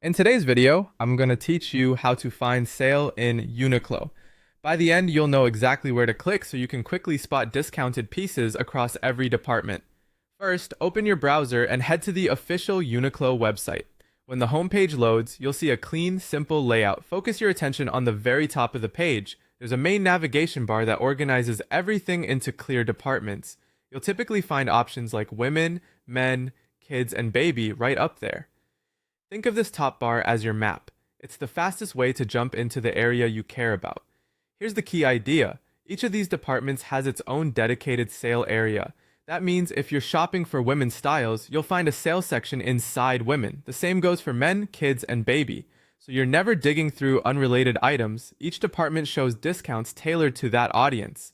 In today's video, I'm going to teach you how to find sale in Uniqlo. By the end, you'll know exactly where to click so you can quickly spot discounted pieces across every department. First, open your browser and head to the official Uniqlo website. When the homepage loads, you'll see a clean, simple layout. Focus your attention on the very top of the page. There's a main navigation bar that organizes everything into clear departments. You'll typically find options like women, men, kids, and baby right up there. Think of this top bar as your map. It's the fastest way to jump into the area you care about. Here's the key idea. Each of these departments has its own dedicated sale area. That means if you're shopping for women's styles, you'll find a sale section inside women. The same goes for men, kids, and baby. So you're never digging through unrelated items. Each department shows discounts tailored to that audience.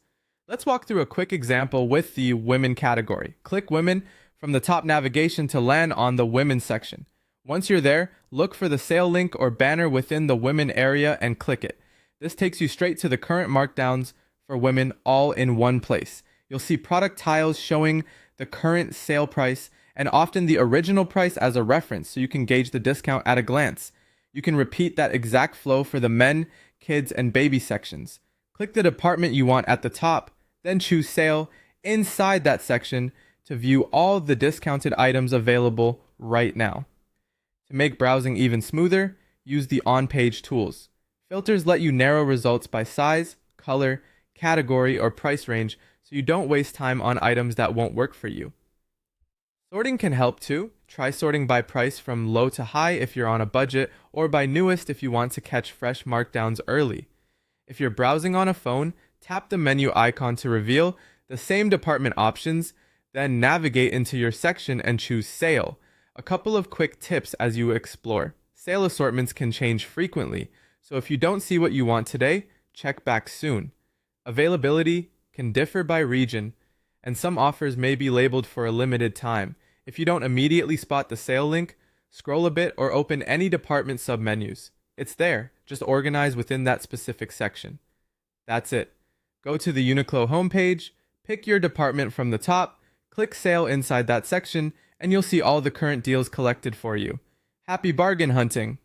Let's walk through a quick example with the women category. Click women from the top navigation to land on the women's section. Once you're there, look for the sale link or banner within the women area and click it. This takes you straight to the current markdowns for women all in one place. You'll see product tiles showing the current sale price and often the original price as a reference so you can gauge the discount at a glance. You can repeat that exact flow for the men, kids, and baby sections. Click the department you want at the top, then choose sale inside that section to view all the discounted items available right now. To make browsing even smoother, use the on-page tools. Filters let you narrow results by size, color, category, or price range so you don't waste time on items that won't work for you. Sorting can help too. Try sorting by price from low to high if you're on a budget, or by newest if you want to catch fresh markdowns early. If you're browsing on a phone, tap the menu icon to reveal the same department options, then navigate into your section and choose Sale. A couple of quick tips as you explore. Sale assortments can change frequently, so if you don't see what you want today, check back soon. Availability can differ by region, and some offers may be labeled for a limited time. If you don't immediately spot the sale link, scroll a bit or open any department submenus. It's there, just organize within that specific section. That's it. Go to the Uniqlo homepage, pick your department from the top, click Sale inside that section, and you'll see all the current deals collected for you. Happy bargain hunting!